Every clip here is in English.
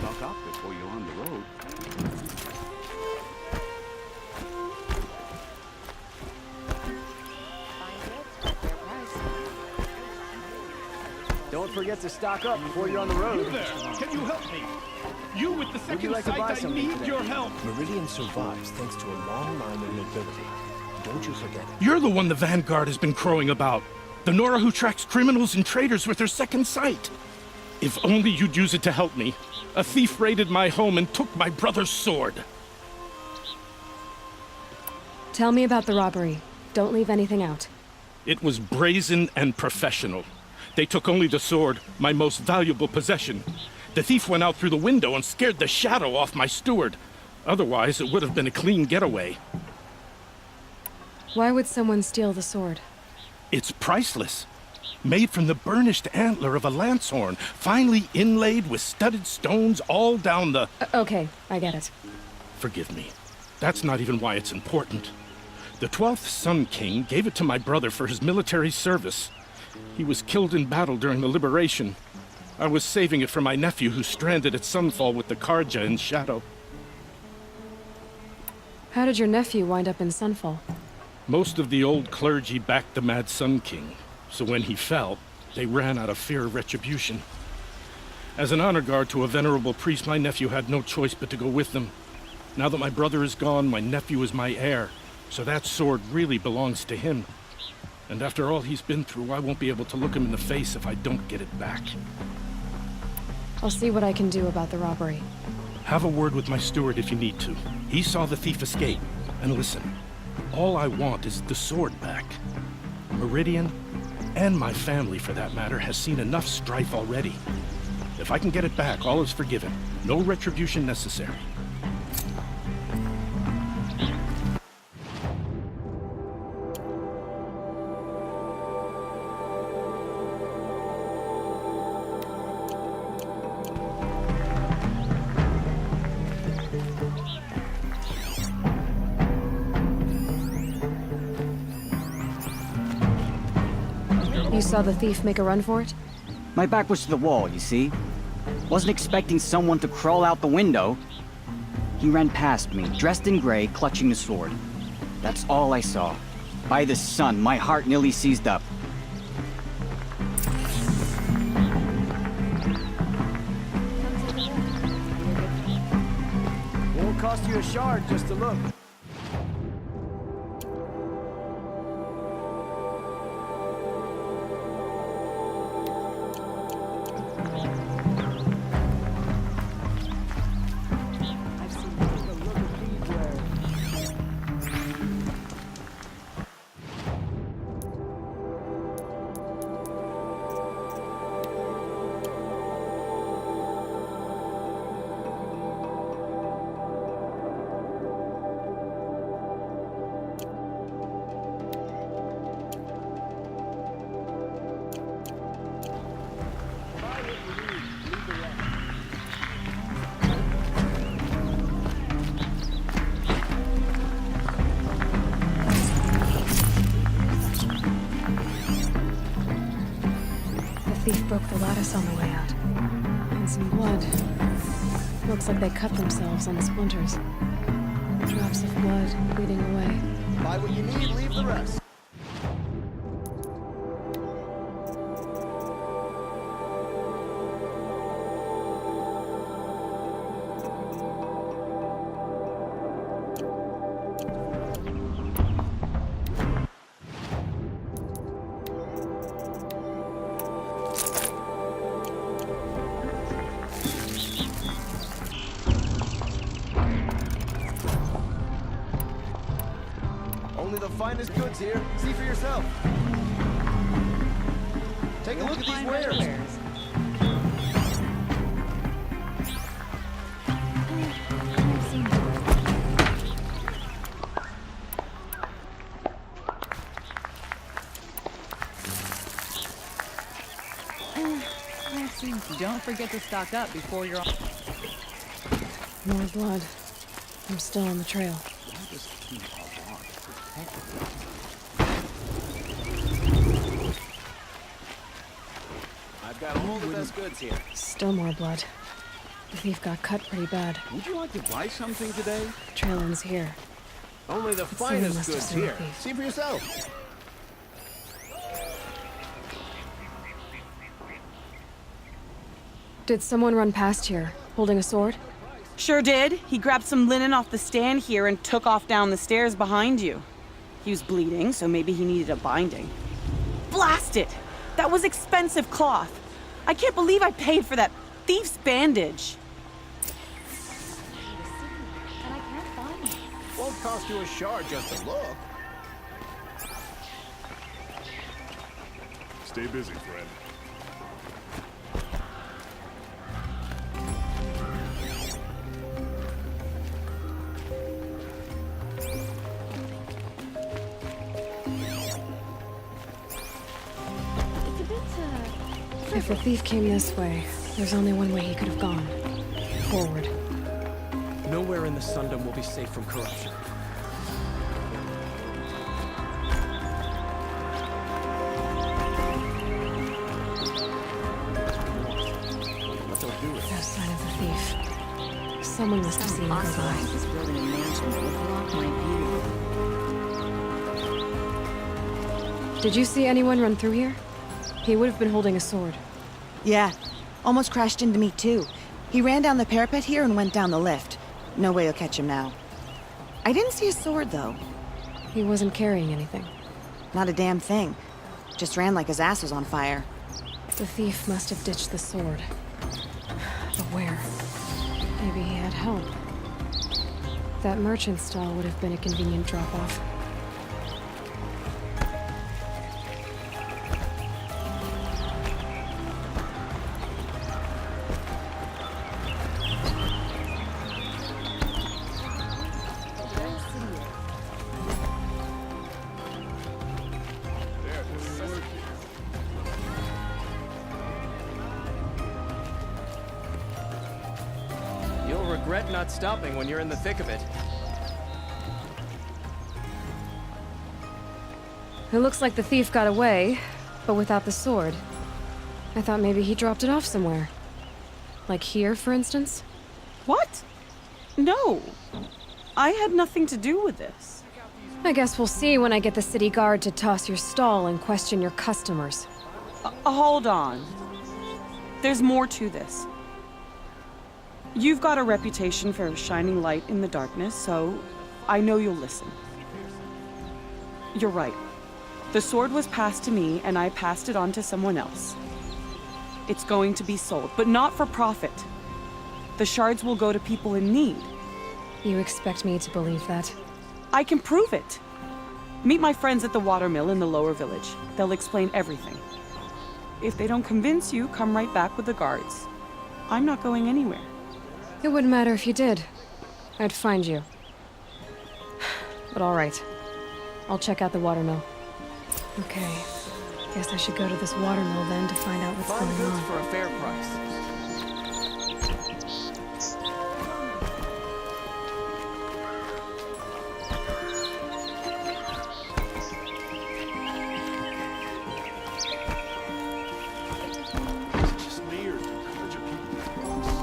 stock up before you're on the road. Don't forget to stock up before you're on the road. You there! Can you help me? You with the second like to buy sight, I something need today? your help! Meridian survives thanks to a long line of nobility. Don't you forget it. You're the one the Vanguard has been crowing about. The Nora who tracks criminals and traitors with her second sight. If only you'd use it to help me. A thief raided my home and took my brother's sword. Tell me about the robbery. Don't leave anything out. It was brazen and professional. They took only the sword, my most valuable possession. The thief went out through the window and scared the shadow off my steward. Otherwise, it would have been a clean getaway. Why would someone steal the sword? It's priceless. Made from the burnished antler of a lancehorn, finely inlaid with studded stones all down the... Okay, I get it. Forgive me. That's not even why it's important. The 12th Sun King gave it to my brother for his military service. He was killed in battle during the liberation. I was saving it for my nephew who's stranded at Sunfall with the Karja in Shadow. How did your nephew wind up in Sunfall? Most of the old clergy backed the Mad Sun King, so when he fell, they ran out of fear of retribution. As an honor guard to a venerable priest, my nephew had no choice but to go with them. Now that my brother is gone, my nephew is my heir, so that sword really belongs to him. And after all he's been through, I won't be able to look him in the face if I don't get it back. I'll see what I can do about the robbery. Have a word with my steward if you need to. He saw the thief escape. And listen, all I want is the sword back. Meridian, and my family for that matter, has seen enough strife already. If I can get it back, all is forgiven. No retribution necessary. You saw the thief make a run for it? My back was to the wall, you see? Wasn't expecting someone to crawl out the window. He ran past me, dressed in gray, clutching the sword. That's all I saw. By the sun, my heart nearly seized up. Won't cost you a shard just to look. The thief broke the lattice on the way out. And some blood. Looks like they cut themselves on the splinters. Drops of blood bleeding away. Buy what you need, leave the rest. Only the finest goods here. See for yourself. Take a look at these wares. Don't forget to stock up before you're on. More blood. I'm still on the trail. I've got all the best goods here. Still more blood. The thief got cut pretty bad. Would you like to buy something today? Trail ends here. Only the Someone finest must have goods seen the here. thief. See for yourself. Did someone run past here, holding a sword? Sure did. He grabbed some linen off the stand here and took off down the stairs behind you. He was bleeding, so maybe he needed a binding. Blast it! That was expensive cloth. I can't believe I paid for that thief's bandage. Won't cost you a shard just to look. Stay busy, friend. If the thief came this way, there's only one way he could have gone. Forward. Nowhere in the Sundom will be safe from corruption. What they'll do is No sign of the thief. Someone must have seen him go by. is building a mansion that will block my view. Did you see anyone run through here? He would have been holding a sword. Yeah, almost crashed into me too. He ran down the parapet here and went down the lift. No way you'll catch him now. I didn't see a sword though. He wasn't carrying anything. Not a damn thing. Just ran like his ass was on fire. The thief must have ditched the sword. But where? Maybe he had help. That merchant stall would have been a convenient drop-off. You'll regret not stopping when you're in the thick of it. It looks like the thief got away, but without the sword. I thought maybe he dropped it off somewhere. Like here, for instance? What? No. I had nothing to do with this. I guess we'll see when I get the city guard to toss your stall and question your customers. Hold on. There's more to this. You've got a reputation for shining light in the darkness, so I know you'll listen. You're right. The sword was passed to me, and I passed it on to someone else. It's going to be sold, but not for profit. The shards will go to people in need. You expect me to believe that? I can prove it. Meet my friends at the watermill in the lower village. They'll explain everything. If they don't convince you, come right back with the guards. I'm not going anywhere. It wouldn't matter if you did. I'd find you. But all right. I'll check out the watermill. Okay. Guess I should go to this watermill then to find out what's Find going goods on. for a fair price. Just me or a bunch of people?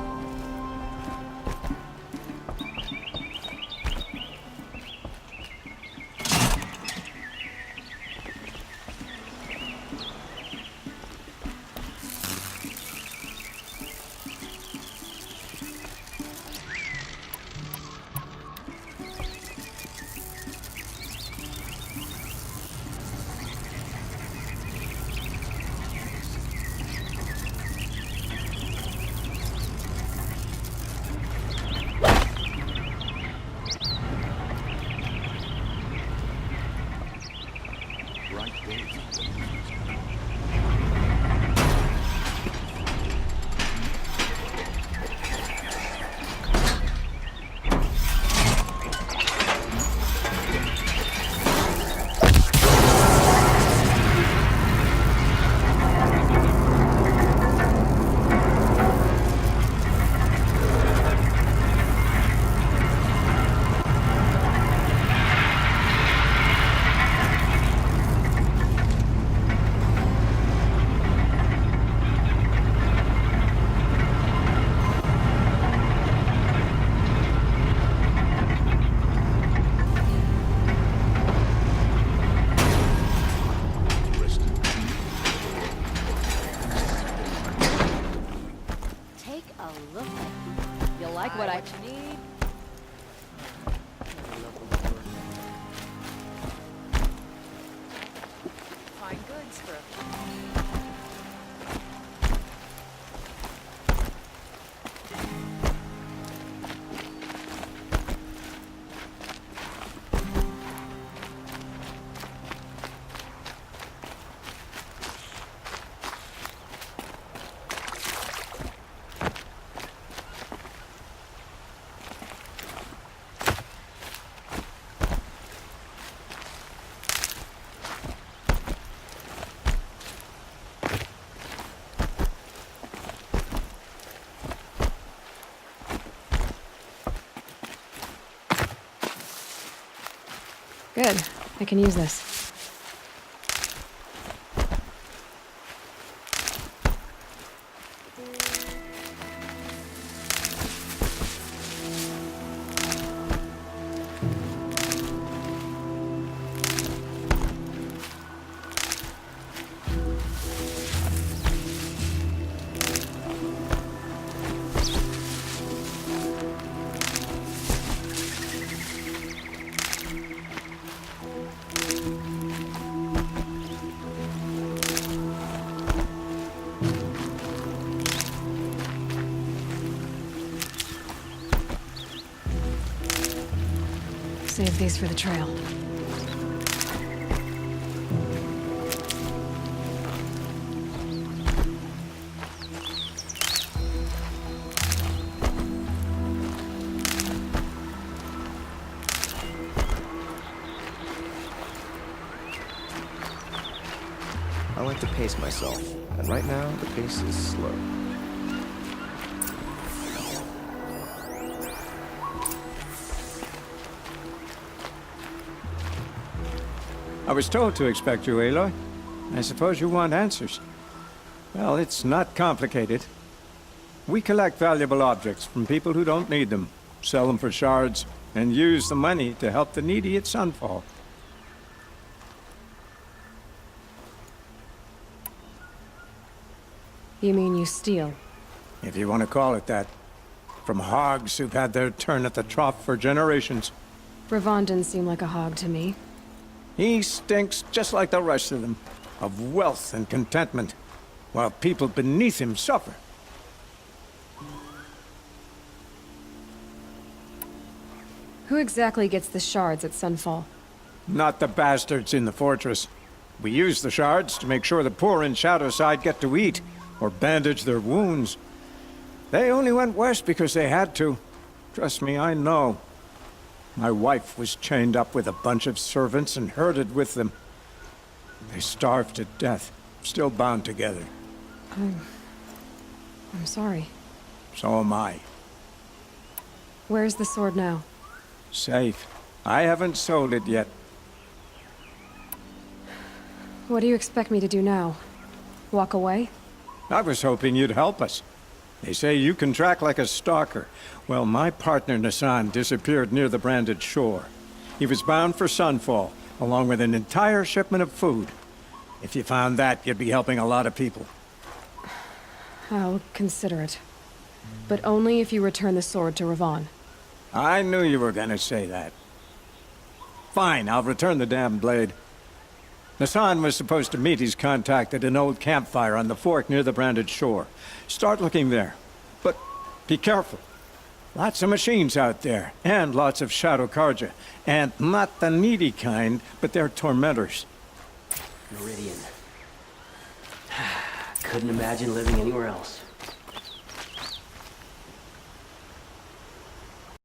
look. You like what I need? Fine goods for Good. I can use this. Save these for the trail. I like to pace myself, and right now the pace is slow. I was told to expect you, Aloy. I suppose you want answers. Well, it's not complicated. We collect valuable objects from people who don't need them, sell them for shards, and use the money to help the needy at Sunfall. You mean you steal? If you want to call it that. From hogs who've had their turn at the trough for generations. Ravon didn't seem like a hog to me. He stinks just like the rest of them, of wealth and contentment, while people beneath him suffer. Who exactly gets the shards at Sunfall? Not the bastards in the fortress. We use the shards to make sure the poor in Shadowside get to eat, or bandage their wounds. They only went west because they had to. Trust me, I know. My wife was chained up with a bunch of servants and herded with them. They starved to death, still bound together. I'm sorry. So am I. Where's the sword now? Safe. I haven't sold it yet. What do you expect me to do now? Walk away? I was hoping you'd help us. They say you can track like a stalker. Well, my partner Nassan disappeared near the branded shore. He was bound for Sunfall, along with an entire shipment of food. If you found that, you'd be helping a lot of people. I'll consider it. But only if you return the sword to Ravon. I knew you were gonna say that. Fine, I'll return the damn blade. Nassan was supposed to meet his contact at an old campfire on the fork near the branded shore. Start looking there. But be careful. Lots of machines out there, and lots of Shadow Karja. And not the needy kind, but they're tormentors. Meridian. Couldn't imagine living anywhere else.